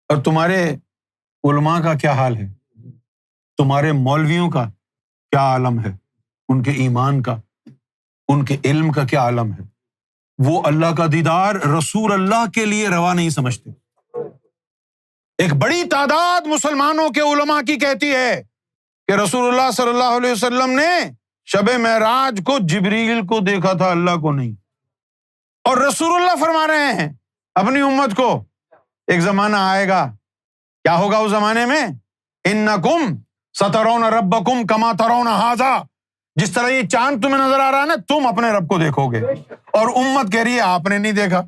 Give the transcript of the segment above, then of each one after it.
اور تمہارے علماء کا کیا حال ہے؟ تمہارے مولویوں کا کیا عالم ہے؟ ان کے ایمان کا، ان کے علم کا کیا عالم ہے؟ وہ اللہ کا دیدار رسول اللہ کے لیے روا نہیں سمجھتے۔ ایک بڑی تعداد مسلمانوں کے علماء کی کہتی ہے کہ رسول اللہ صلی اللہ علیہ وسلم نے شب معراج کو جبریل کو دیکھا تھا، اللہ کو نہیں۔ اور رسول اللہ فرما رہے ہیں اپنی امت کو ایک زمانہ آئے گا، کیا ہوگا اس زمانے میں؟ انکم سترون ربکم کما ترون ھذا، جس طرح یہ چاند تمہیں نظر آ رہا ہے نا، تم اپنے رب کو دیکھو گے۔ اور امت کہہ رہی ہے آپ نے نہیں دیکھا۔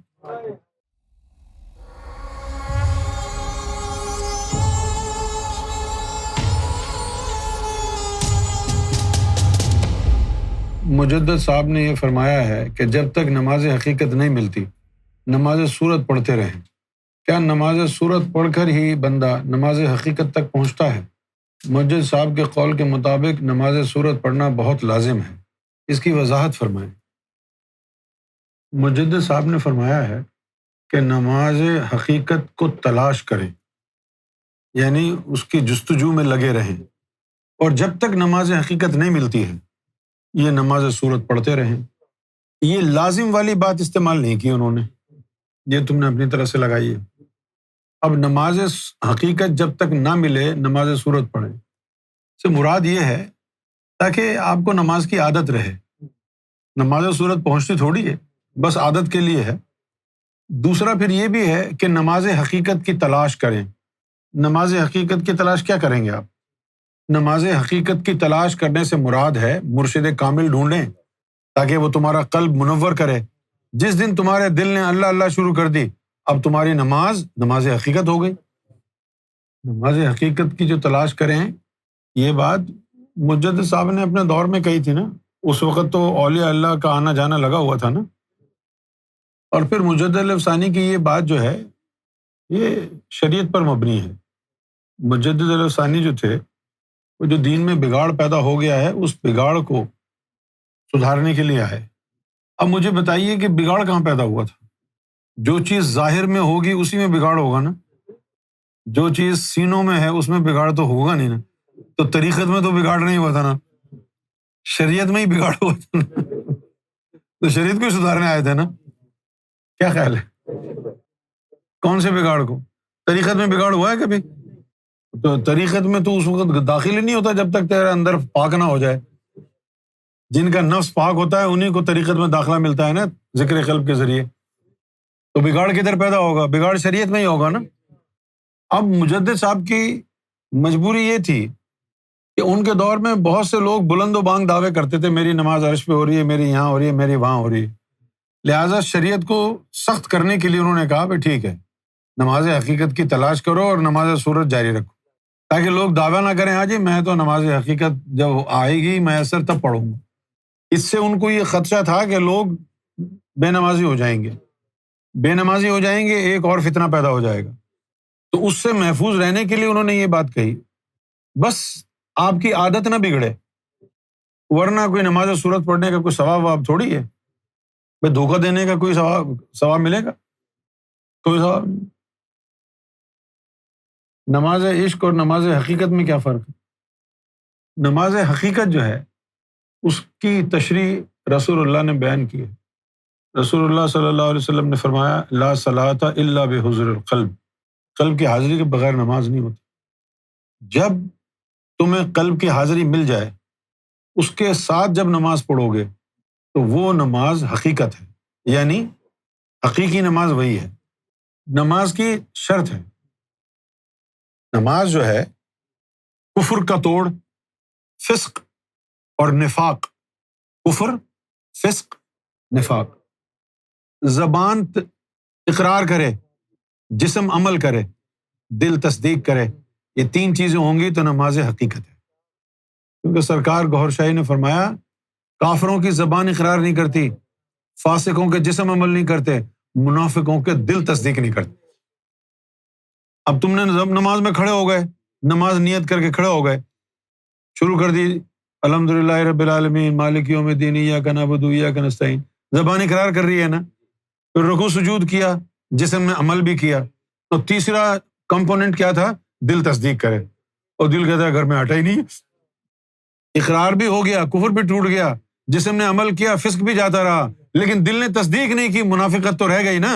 مجدد صاحب نے یہ فرمایا ہے کہ جب تک نماز حقیقت نہیں ملتی، نماز صورت پڑھتے رہیں۔ کیا نماز صورت پڑھ کر ہی بندہ نماز حقیقت تک پہنچتا ہے؟ مجدد صاحب کے قول کے مطابق نماز صورت پڑھنا بہت لازم ہے۔ اس کی وضاحت فرمائیں۔ مجدد صاحب نے فرمایا ہے کہ نماز حقیقت کو تلاش کریں، یعنی اس کی جستجو میں لگے رہیں، اور جب تک نماز حقیقت نہیں ملتی ہے یہ نماز صورت پڑھتے رہیں۔ یہ لازم والی بات استعمال نہیں کی انہوں نے، یہ تم نے اپنی طرح سے لگائی ہے۔ اب نماز حقیقت جب تک نہ ملے نماز صورت پڑھیں سے مراد یہ ہے تاکہ آپ کو نماز کی عادت رہے۔ نماز صورت پہنچتی تھوڑی ہے، بس عادت کے لیے ہے۔ دوسرا پھر یہ بھی ہے کہ نماز حقیقت کی تلاش کریں۔ نماز حقیقت کی تلاش کیا کریں گے آپ؟ نماز حقیقت کی تلاش کرنے سے مراد ہے مرشد کامل ڈھونڈیں تاکہ وہ تمہارا قلب منور کرے۔ جس دن تمہارے دل نے اللہ اللہ شروع کر دی، اب تمہاری نماز حقیقت ہو گئی۔ نماز حقیقت کی جو تلاش کریں، یہ بات مجدد صاحب نے اپنے دور میں کہی تھی نا، اس وقت تو اولیاء اللہ کا آنا جانا لگا ہوا تھا نا۔ اور پھر مجدد الف ثانی کی یہ بات جو ہے یہ شریعت پر مبنی ہے۔ مجدد الف ثانی جو تھے وہ جو دین میں بگاڑ پیدا ہو گیا ہے اس بگاڑ کو سدھارنے کے لیے آئے۔ اب مجھے بتائیے کہ بگاڑ کہاں پیدا ہوا تھا؟ جو چیز ظاہر میں ہوگی اسی میں بگاڑ ہوگا نا، جو چیز سینوں میں ہے اس میں بگاڑ تو ہوگا نہیں نا۔ تو طریقت میں تو بگاڑ نہیں ہوا تھا نا، شریعت میں ہی بگاڑ ہوا تھا نا، تو شریعت کو ہی سدھارنے آئے تھے نا۔ کیا خیال ہے؟ کون سے بگاڑ کو؟ طریقت میں بگاڑ ہوا ہے کبھی؟ تو طریقت میں تو اس وقت داخل ہی نہیں ہوتا جب تک تیرے اندر پاک نہ ہو جائے۔ جن کا نفس پاک ہوتا ہے انہیں کو طریقت میں داخلہ ملتا ہے نا ذکر قلب کے ذریعے۔ تو بگاڑ کدھر پیدا ہوگا؟ بگاڑ شریعت میں ہی ہوگا نا۔ اب مجدد صاحب کی مجبوری یہ تھی کہ ان کے دور میں بہت سے لوگ بلند و بانگ دعوے کرتے تھے میری نماز عرش پہ ہو رہی ہے، میری یہاں ہو رہی ہے، میری وہاں ہو رہی ہے۔ لہٰذا شریعت کو سخت کرنے کے لیے انہوں نے کہا بھائی ٹھیک ہے، نماز حقیقت کی تلاش کرو اور نماز صورت جاری رکھو، تاکہ لوگ دعویٰ نہ کریں ہاں جی میں تو نماز حقیقت جب آئے گی میں اثر تب پڑھوں گا۔ اس سے ان کو یہ خدشہ تھا کہ لوگ بے نمازی ہو جائیں گے، بے نمازی ہو جائیں گے، ایک اور فتنہ پیدا ہو جائے گا۔ تو اس سے محفوظ رہنے کے لیے انہوں نے یہ بات کہی، بس آپ کی عادت نہ بگڑے، ورنہ کوئی نماز صورت پڑھنے کا کوئی ثواب واب تھوڑی ہے، بھائی دھوکہ دینے کا کوئی ثواب ملے گا؟ کوئی ثواب نہیں۔ نماز عشق اور نماز حقیقت میں کیا فرق ہے؟ نماز حقیقت جو ہے اس کی تشریح رسول اللہ نے بیان کی ہے۔ رسول اللہ صلی اللہ علیہ وسلم نے فرمایا لا صلاۃ الا بحضور القلب، قلب کی حاضری کے بغیر نماز نہیں ہوتی۔ جب تمہیں قلب کی حاضری مل جائے اس کے ساتھ جب نماز پڑھو گے تو وہ نماز حقیقت ہے، یعنی حقیقی نماز وہی ہے۔ نماز کی شرط ہے، نماز جو ہے کفر کا توڑ، فسق اور نفاق، کفر، فسق، نفاق۔ زبان اقرار کرے، جسم عمل کرے، دل تصدیق کرے، یہ تین چیزیں ہوں گی تو نماز حقیقت ہے۔ کیونکہ سرکار گوھر شاہی نے فرمایا کافروں کی زبان اقرار نہیں کرتی، فاسقوں کے جسم عمل نہیں کرتے، منافقوں کے دل تصدیق نہیں کرتے۔ اب تم نے نماز میں کھڑے ہو گئے، نماز نیت کر کے کھڑے ہو گئے، شروع کر دی الحمدللہ رب العالمین مالک یوم الدین ایاک نعبد و ایاک نستعین، زبان اقرار کر رہی ہے نا، پھر رکوع سجود کیا، جسم میں عمل بھی کیا، تو تیسرا کمپوننٹ کیا تھا؟ دل تصدیق کرے، اور دل کہتا ہے گھر میں ہٹا ہی نہیں، اقرار بھی ہو گیا، کفر بھی ٹوٹ گیا، جسم نے عمل کیا، فسق بھی جاتا رہا، لیکن دل نے تصدیق نہیں کی، منافقت تو رہ گئی نا۔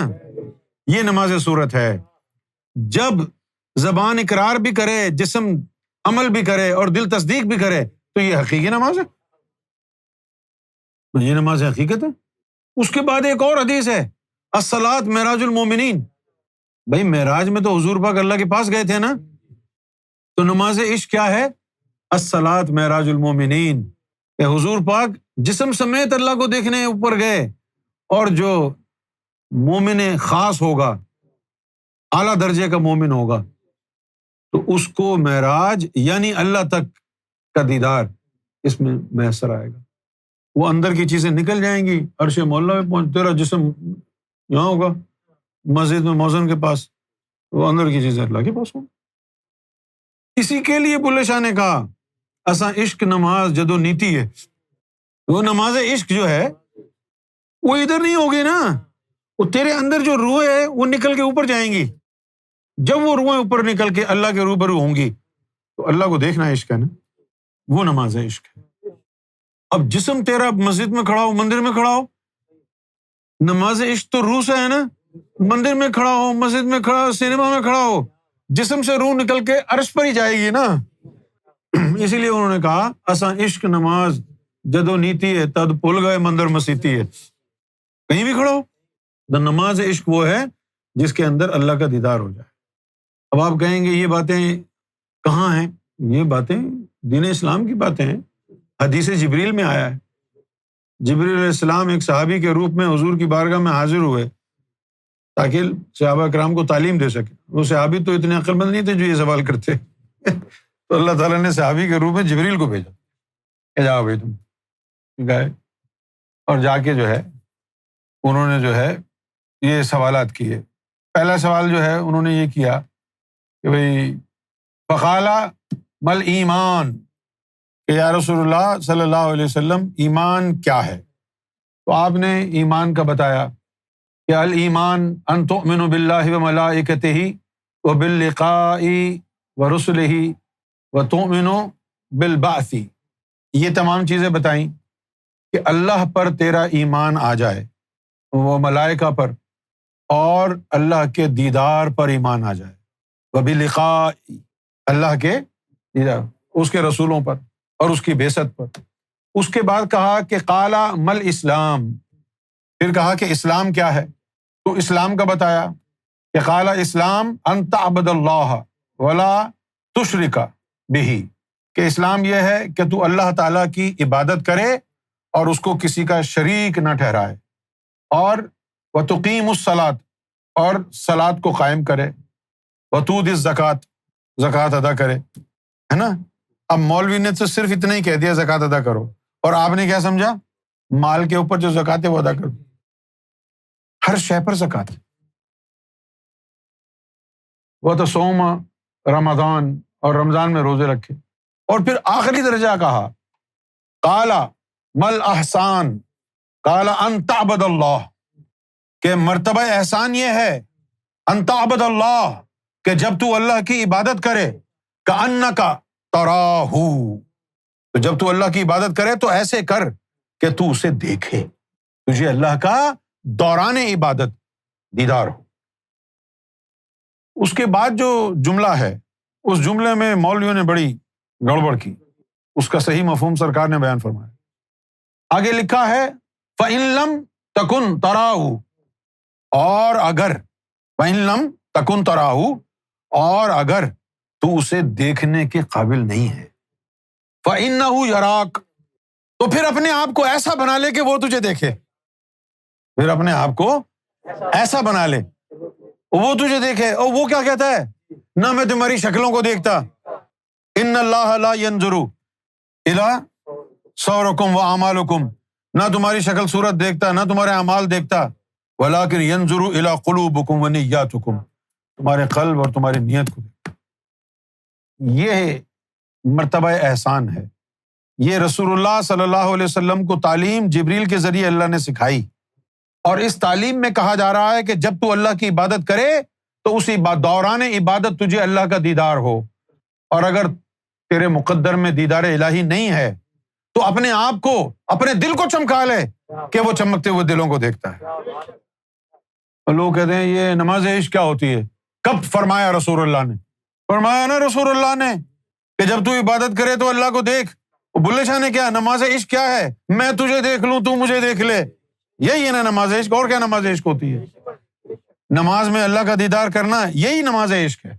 یہ نماز صورت ہے۔ جب زبان اقرار بھی کرے، جسم عمل بھی کرے اور دل تصدیق بھی کرے تو یہ حقیقی نماز ہے، یہ نماز حقیقت ہے۔ اس کے بعد ایک اور حدیث ہے، الصلاۃ معراج المومنین۔ بھائی معراج میں تو حضور پاک اللہ کے پاس گئے تھے نا، تو نماز عشق کیا ہے؟ الصلاۃ معراج المومنین، کہ حضور پاک جسم سمیت اللہ کو دیکھنے اوپر گئے، اور جو مومن خاص ہوگا، اعلیٰ درجے کا مومن ہوگا، تو اس کو معراج یعنی اللہ تک کا دیدار اس میں میسر آئے گا۔ وہ اندر کی چیزیں نکل جائیں گی، عرش مولا میں پہنچ، تیرا جسم یہاں ہوگا مسجد میں موزن کے پاس، وہ اندر کی چیزیں اللہ کے پاس ہوں۔ اسی کے لیے بلے شاہ نے کہا اساں عشق نماز جدو نیتی ہے۔ وہ نماز عشق جو ہے وہ ادھر نہیں ہوگی نا، وہ تیرے اندر جو روح ہے وہ نکل کے اوپر جائیں گی۔ جب وہ روحیں اوپر نکل کے اللہ کے روبرو ہوں گی تو اللہ کو دیکھنا عشق ہے نا، وہ نماز عشق ہے۔ اب جسم تیرا مسجد میں کھڑا ہو، مندر میں کھڑا ہو، نماز عشق تو روح سے ہے نا، مندر میں کھڑا ہو، مسجد میں کھڑا ہو، سینما میں کھڑا ہو، جسم سے روح نکل کے عرش پر ہی جائے گی نا۔ اسی لیے انہوں نے کہا اساں عشق نماز جدو نیتی ہے، تد پل گئے مندر مسیتی ہے۔ کہیں بھی کھڑا ہو، تو نماز عشق وہ ہے جس کے اندر اللہ کا دیدار ہو جائے۔ اب آپ کہیں گے یہ باتیں کہاں ہیں؟ یہ باتیں دین اسلام کی باتیں ہیں، حدیث جبریل میں آیا ہے۔ جبریل علیہ السلام ایک صحابی کے روپ میں حضور کی بارگاہ میں حاضر ہوئے تاکہ صحابہ کرام کو تعلیم دے سکے۔ وہ صحابی تو اتنے عقل مند نہیں تھے جو یہ سوال کرتے، تو اللہ تعالیٰ نے صحابی کے روپ میں جبریل کو بھیجا کہ جاؤ بھائی تم گئے، اور جا کے جو ہے انہوں نے جو ہے یہ سوالات کیے۔ پہلا سوال جو ہے انہوں نے یہ کیا کہ بھائی فقال مل ایمان، کہ یا رسول اللہ صلی اللہ علیہ وسلم ایمان کیا ہے؟ تو آپ نے ایمان کا بتایا کہ الایمان ان تؤمن باللہ وملائکتہ وباللقاء ورسلہ وتؤمن بالبعث۔ یہ تمام چیزیں بتائیں کہ اللہ پر تیرا ایمان آ جائے، وہ ملائکہ پر، اور اللہ کے دیدار پر ایمان آ جائے، وباللقاء، اللہ کے دیدار، اس کے رسولوں پر اور اس کی بعثت پر۔ اس کے بعد کہا کہ قال مل اسلام، پھر کہا کہ اسلام کیا ہے؟ تو اسلام کا بتایا کہ قال اسلام ان تعبد اللہ ولا تشرک بہ، کہ اسلام یہ ہے کہ تو اللہ تعالیٰ کی عبادت کرے اور اس کو کسی کا شریک نہ ٹھہرائے، اور وتقیم الصلاۃ، اور صلاۃ کو قائم کرے، وتؤتی الزکوٰۃ، زکوٰۃ ادا کرے، ہے نا۔ اب مولوی نے تو صرف اتنا ہی کہہ دیا زکوٰۃ ادا کرو، اور آپ نے کیا سمجھا؟ مال کے اوپر جو زکوٰۃ ہے وہ ادا کرو، ہر شے پر زکوٰۃ۔ وتصوم رمضان، اور رمضان میں روزے رکھے۔ اور پھر آخری درجہ کہا قال مل احسان، قال ان تعبد اللہ، کہ مرتبہ احسان یہ ہے ان تعبد اللہ، کہ جب تو اللہ کی عبادت کرے کأنک تراہ، تو جب تو اللہ کی عبادت کرے تو ایسے کر کہ تو اسے دیکھے، تجھے اللہ کا دوران عبادت دیدار ہو۔ اس کے بعد جو جملہ ہے اس جملے میں مولویوں نے بڑی گڑبڑ کی، اس کا صحیح مفہوم سرکار نے بیان فرمایا۔ آگے لکھا ہے فَإِن لَمْ تَكُنْ تَرَاهُ، اور اگر فَإِن لَمْ تَكُنْ تَرَاهُ، اور اگر تو اسے دیکھنے کے قابل نہیں ہے، فَإِنَّهُ يَرَاكَ، تو پھر اپنے آپ کو ایسا بنا لے کہ وہ تجھے دیکھے، پھر اپنے آپ کو ایسا بنا لے وہ تجھے دیکھے۔ اور وہ کیا کہتا ہے؟ نہ میں تمہاری شکلوں کو دیکھتا، ان اللہ لا ينظر الى صورکم واعمالکم، نہ تمہاری شکل صورت دیکھتا، نہ تمہارے اعمال دیکھتا، ولکن ينظر الى قلوبکم ونیاتکم، تمہارے قلب اور تمہاری نیت کو دیکھتا۔ یہ مرتبہ احسان ہے، یہ رسول اللہ صلی اللہ علیہ وسلم کو تعلیم جبریل کے ذریعے اللہ نے سکھائی، اور اس تعلیم میں کہا جا رہا ہے کہ جب تو اللہ کی عبادت کرے تو اس دوران عبادت تجھے اللہ کا دیدار ہو، اور اگر تیرے مقدر میں دیدار الہی نہیں ہے تو اپنے آپ کو، اپنے دل کو چمکا لے کہ وہ چمکتے ہوئے دلوں کو دیکھتا ہے۔ اور لوگ کہتے ہیں یہ نماز عشق کیا ہوتی ہے؟ کب فرمایا رسول اللہ نے؟ فرمایا نا رسول اللہ نے کہ جب تو عبادت کرے تو اللہ کو دیکھ۔ بلے شاہ نے کیا نماز عشق کیا ہے؟ میں تجھے دیکھ لوں تو مجھے دیکھ لے، یہی ہے نا نماز عشق۔ اور کیا نماز عشق ہوتی ہے؟ نماز میں اللہ کا دیدار کرنا، یہی نماز عشق ہے۔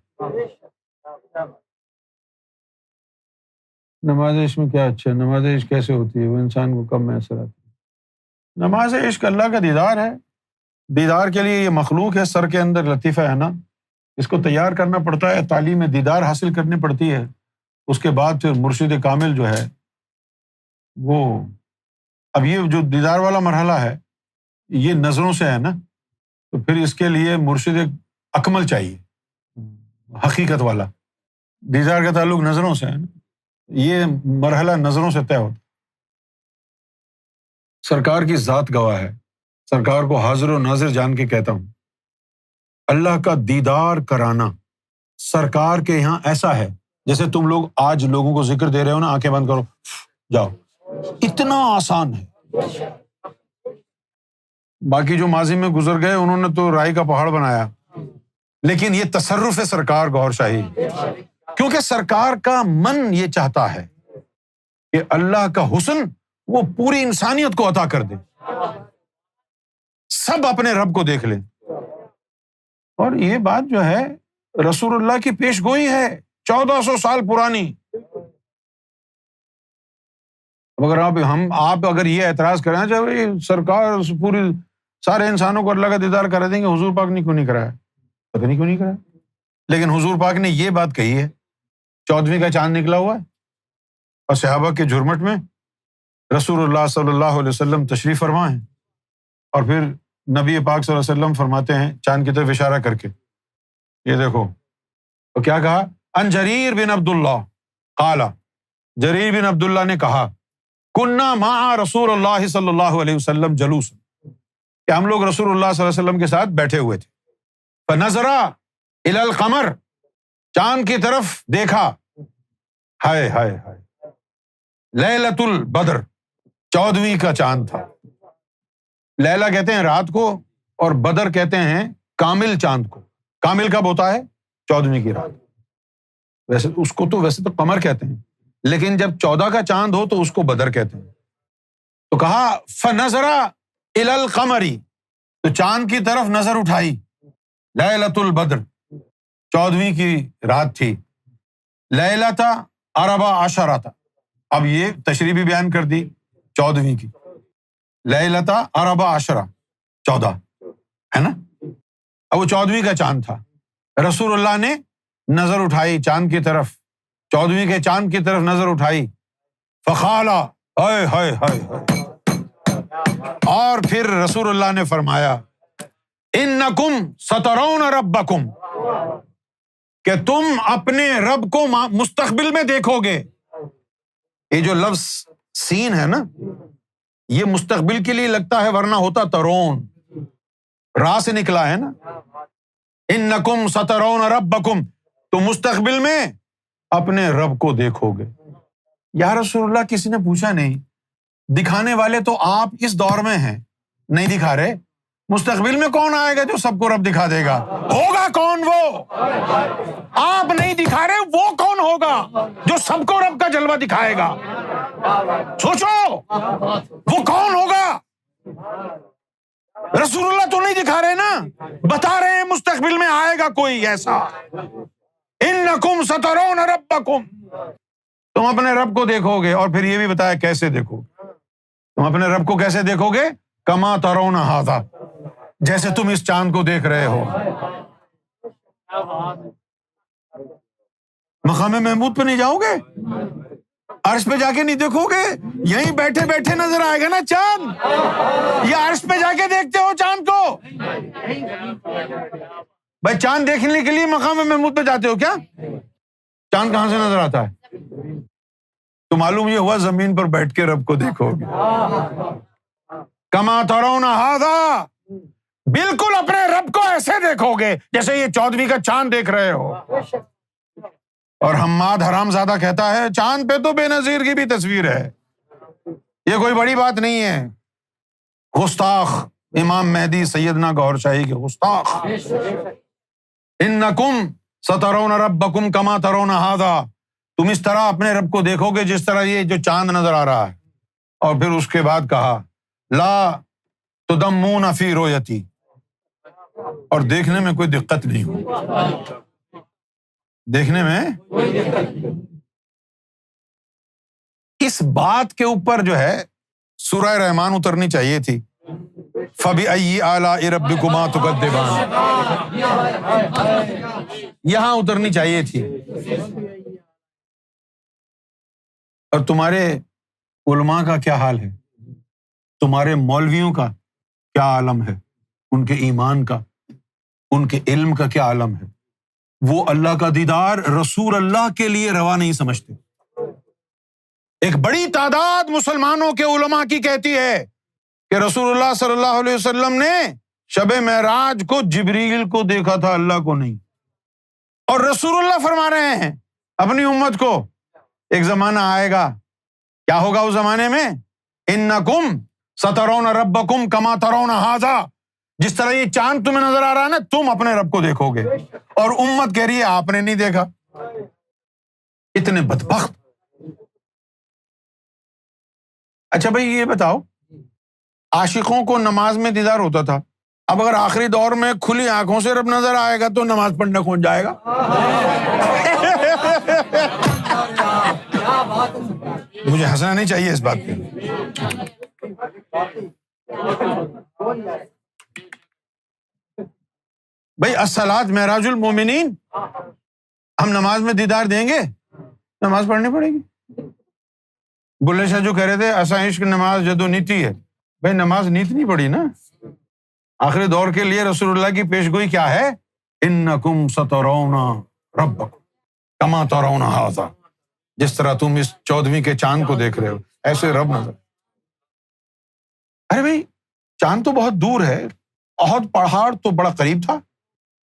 نماز عشق میں کیا اچھا ہے؟ نماز عشق کیسے ہوتی ہے؟ وہ انسان کو کب میسر آتی ہے؟ نماز عشق اللہ کا دیدار ہے۔ دیدار کے لیے یہ مخلوق ہے، سر کے اندر لطیفہ ہے نا، اس کو تیار کرنا پڑتا ہے، تعلیم دیدار حاصل کرنی پڑتی ہے۔ اس کے بعد پھر مرشد کامل جو ہے وہ، اب یہ جو دیدار والا مرحلہ ہے یہ نظروں سے ہے نا، تو پھر اس کے لیے مرشد اکمل چاہیے، حقیقت والا۔ دیدار کا تعلق نظروں سے ہے نا، یہ مرحلہ نظروں سے طے ہوتا۔ سرکار کی ذات گواہ ہے، سرکار کو حاضر و ناظر جان کے کہتا ہوں، اللہ کا دیدار کرانا سرکار کے یہاں ایسا ہے جیسے تم لوگ آج لوگوں کو ذکر دے رہے ہو نا، آنکھیں بند کرو جاؤ، اتنا آسان ہے۔ باقی جو ماضی میں گزر گئے انہوں نے تو رائی کا پہاڑ بنایا، لیکن یہ تصرف ہے سرکار گوھر شاہی، کیونکہ سرکار کا من یہ چاہتا ہے کہ اللہ کا حسن وہ پوری انسانیت کو عطا کر دے، سب اپنے رب کو دیکھ لیں۔ اور یہ بات جو ہے رسول اللہ کی پیش گوئی ہے 1400 سال پرانی۔ اگر آپ اگر یہ اعتراض کریں چاہے سرکار پوری سارے انسانوں کو اللہ کا دیدار کرا دیں گے، حضور پاک نے کیوں نہیں کرایا؟ پتہ نہیں کیوں نہیں کرایا، لیکن حضور پاک نے یہ بات کہی ہے، 14ویں کا چاند نکلا ہوا ہے، اور صحابہ کے جھرمٹ میں رسول اللہ صلی اللہ علیہ وسلم تشریف فرما ہیں، اور پھر نبی پاک صلی اللہ علیہ وسلم فرماتے ہیں چاند کی طرف اشارہ کر کے، یہ دیکھو، تو کیا کہا؟ ان جریر بن عبداللہ قال، جریر بن عبداللہ نے کہا، کننا مع رسول اللہ صلی اللہ علیہ وسلم جلوس، کہ ہم لوگ رسول اللہ صلی اللہ علیہ وسلم کے ساتھ بیٹھے ہوئے تھے، فنظر الی القمر، چاند کی طرف دیکھا، ہائے ہائے ہائے، لیلۃ البدر، 14ویں کا چاند تھا۔ لیلہ کہتے ہیں رات کو، اور بدر کہتے ہیں کامل چاند کو۔ کامل کب ہوتا ہے؟ 14ویں کی رات۔ ویسے اس کو تو ویسے تو قمر کہتے ہیں، لیکن جب 14 کا چاند ہو تو اس کو بدر کہتے ہیں۔ تو کہا فنظر الی القمر، تو چاند کی طرف نظر اٹھائی، لیلۃ البدر، 14ویں کی رات تھی، لیلۃ اربع عشرۃ، اب یہ تشریح بھی بیان کر دی 14ویں کی، لیلۃ اربع عشرہ، 14 ہے نا، اب وہ 14ویں کا چاند تھا۔ رسول اللہ نے نظر اٹھائی چاند کی طرف، 14ویں کے چاند کی طرف نظر اٹھائی، فقال ہائے ہائے ہائے ہائے، اور پھر رسول اللہ نے فرمایا انکم سترون ربکم، کہ تم اپنے رب کو مستقبل میں دیکھو گے۔ یہ جو لفظ سین ہے نا، یہ مستقبل کے لیے لگتا ہے، ورنہ ہوتا ترون، راہ سے نکلا ہے نا، انکم سترون ربکم، تو مستقبل میں اپنے رب کو دیکھو گے۔ یا رسول اللہ، کسی نے پوچھا نہیں، دکھانے والے تو آپ اس دور میں ہیں، نہیں دکھا رہے، مستقبل میں کون آئے گا جو سب کو رب دکھا دے گا؟ ہوگا کون وہ؟ آپ نہیں دکھا رہے، وہ کون ہوگا جو سب کو رب کا جلوہ دکھائے گا؟ سوچو وہ کون ہوگا؟ رسول اللہ تو نہیں دکھا رہے نا، بتا رہے ہیں مستقبل میں آئے گا کوئی ایسا۔ انکم سترون ربکم، تم اپنے رب کو دیکھو گے، اور پھر یہ بھی بتایا کیسے دیکھو گے۔ تم اپنے رب کو کیسے دیکھو گے؟ کما ترون ھذا، جیسے تم اس چاند کو دیکھ رہے ہو۔ مقام محمود پہ نہیں جاؤ گے؟ عرش پہ جا کے نہیں دیکھو گے؟ یہیں بیٹھے بیٹھے نظر آئے گا نا چاند، یا عرش پہ جا کے دیکھتے ہو چاند کو؟ بھائی چاند دیکھنے کے لیے مقام محمود پہ جاتے ہو کیا؟ چاند کہاں سے نظر آتا ہے؟ تو معلوم یہ ہوا زمین پر بیٹھ کے رب کو دیکھو گے۔ کما ترون ھذا، بالکل اپنے رب کو ایسے دیکھو گے جیسے یہ 14ویں کا چاند دیکھ رہے ہو۔ اور حماد حرام زادہ کہتا ہے چاند پہ تو بے نظیر کی بھی تصویر ہے، یہ کوئی بڑی بات نہیں ہے۔ گستاخ امام مہدی سیدنا گوہر شاہی کے گستاخ۔ انکم سترون ربکم کما ترون ھذا، تم اس طرح اپنے رب کو دیکھو گے جس طرح یہ جو چاند نظر آ رہا ہے۔ اور پھر اس کے بعد کہا لا تدمون فی رؤیتی، اور دیکھنے میں کوئی دقت نہیں ہو، دیکھنے میں اس بات کے اوپر جو ہے سورہ رحمان اترنی چاہیے تھی، فَبِأَيِّ آلَاءِ رَبِّكُمَا تُكَذِّبَانِ، یہاں اترنی چاہیے تھی۔ اور تمہارے علماء کا کیا حال ہے، تمہارے مولویوں کا کیا عالم ہے، ان کے ایمان کا، ان کے علم کا کیا عالم ہے؟ وہ اللہ کا دیدار رسول اللہ کے لیے روا نہیں سمجھتے۔ ایک بڑی تعداد مسلمانوں کے علماء کی کہتی ہے کہ رسول اللہ صلی اللہ علیہ وسلم نے شب معراج کو جبریل کو دیکھا تھا، اللہ کو نہیں۔ اور رسول اللہ فرما رہے ہیں اپنی امت کو ایک زمانہ آئے گا، کیا ہوگا اس زمانے میں؟ انکم سترون ربکم کما ترون ھذا، جس طرح یہ چاند تمہیں نظر آ رہا ہے نا، تم اپنے رب کو دیکھو گے۔ اور امت کہہ رہی ہے آپ نے نہیں دیکھا۔ اتنے بدبخت۔ اچھا بھائی یہ بتاؤ، عاشقوں کو نماز میں دیدار ہوتا تھا، اب اگر آخری دور میں کھلی آنکھوں سے رب نظر آئے گا تو نماز پڑھنے کون جائے گا؟ مجھے ہنسنا نہیں چاہیے اس بات پہ۔ بھائی الصلاۃ معراج المومنین، ہم نماز میں دیدار دیں گے، نماز پڑھنی پڑے گی۔ بلے شاہ جو کہہ رہے تھے ایسا عشق نماز جدو نیتی ہے، بھائی نماز نیت نہیں پڑی نا۔ آخری دور کے لیے رسول اللہ کی پیشگوئی کیا ہے؟ انکم سترون ربکم کما ترون ھذا، جس طرح تم اس 14ویں کے چاند کو دیکھ رہے ہو ایسے رب نظر۔ ارے بھائی چاند تو بہت دور ہے، احد پہاڑ تو بڑا قریب تھا،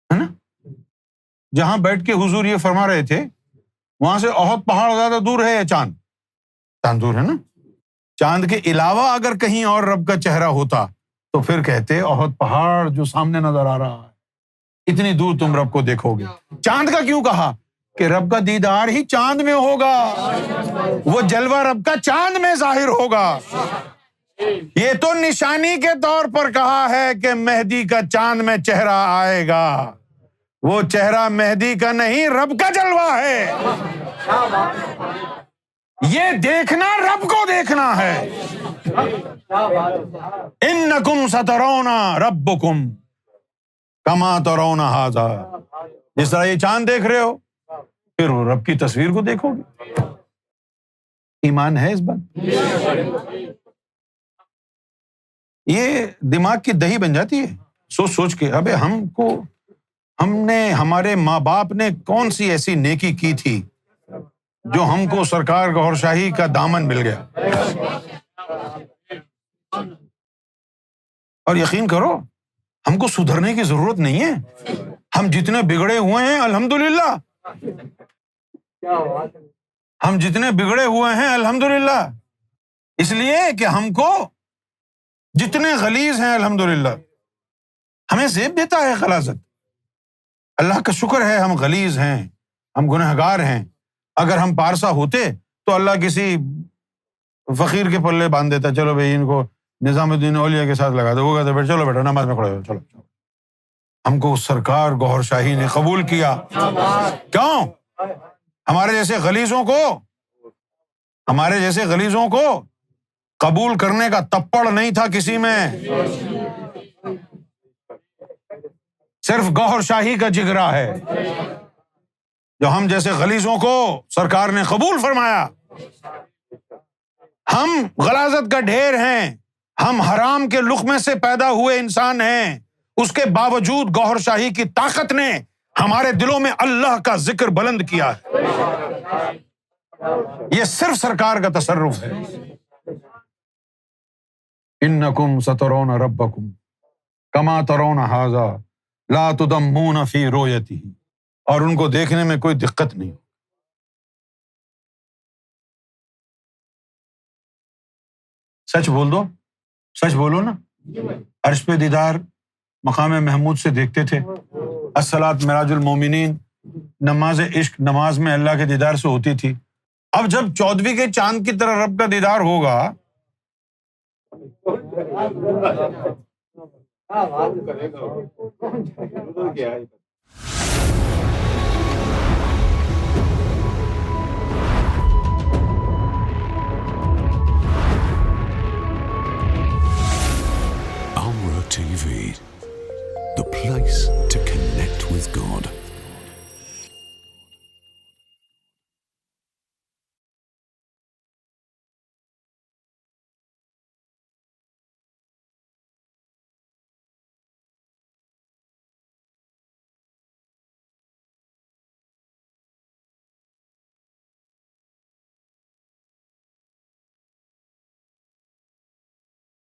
ہے نا؟ جہاں بیٹھ کے حضور یہ فرما رہے تھے وہاں سے احد پہاڑ زیادہ دور ہے یا چاند؟ چاند دور ہے نا۔ چاند کے علاوہ اگر کہیں اور رب کا چہرہ ہوتا تو پھر کہتے احد پہاڑ جو سامنے نظر آ رہا ہے، اتنی دور تم رب کو دیکھو گے۔ چاند کا کیوں کہا؟ کہ رب کا دیدار ہی چاند میں ہوگا، وہ جلوہ رب کا چاند میں ظاہر ہوگا۔ یہ تو نشانی کے طور پر کہا ہے کہ مہدی کا چاند میں چہرہ آئے گا، وہ چہرہ مہدی کا نہیں رب کا جلوہ ہے۔ یہ دیکھنا رب کو دیکھنا ہے۔ انکم سترون ربکم کما ترون ھذا، جس طرح یہ چاند دیکھ رہے ہو پھر رب کی تصویر کو دیکھو گے۔ ایمان ہے اس بات؟ یہ دماغ کی دہی بن جاتی ہے سوچ سوچ کے۔ ابے ہم نے ہمارے ماں باپ نے کون سی ایسی نیکی کی تھی جو ہم کو سرکار گوہر شاہی کا دامن مل گیا؟ اور یقین کرو ہم کو سدھرنے کی ضرورت نہیں ہے، ہم جتنے بگڑے ہوئے ہیں الحمدللہ، ہم جتنے بگڑے ہوئے ہیں الحمدللہ، اس لیے کہ ہم کو جتنے غلیظ ہیں الحمدللہ ہمیں زیب دیتا ہے غلاظت۔ اللہ کا شکر ہے ہم غلیظ ہیں، ہم گنہگار ہیں۔ اگر ہم پارسا ہوتے تو اللہ کسی فقیر کے پلے باندھ دیتا، چلو بھائی ان کو نظام الدین اولیاء کے ساتھ لگا دو، وہ کہتے چلو بیٹا نماز میں کھڑے ہو، چلو۔ ہم کو سرکار گوہر شاہی نے قبول کیا، کیوں؟ ہمارے جیسے غلیظوں کو قبول کرنے کا تپڑ نہیں تھا کسی میں، صرف گوہر شاہی کا جگرا ہے جو ہم جیسے غلیظوں کو سرکار نے قبول فرمایا۔ ہم غلاظت کا ڈھیر ہیں، ہم حرام کے لقمے سے پیدا ہوئے انسان ہیں، اس کے باوجود گوہر شاہی کی طاقت نے ہمارے دلوں میں اللہ کا ذکر بلند کیا ہے۔ یہ صرف سرکار کا تصرف ہے۔ انکم سترون ربکم کما ترون ھذا لا تدمون فی رؤیتہ، اور ان کو دیکھنے میں کوئی دقت نہیں. سچ بول دو، سچ بولو نا. عرش پہ دیدار مقام محمود سے دیکھتے تھے. الصلاۃ معراج المومنین، نماز عشق نماز میں اللہ کے دیدار سے ہوتی تھی. اب جب 14ویں کے چاند کی طرح رب کا دیدار ہوگا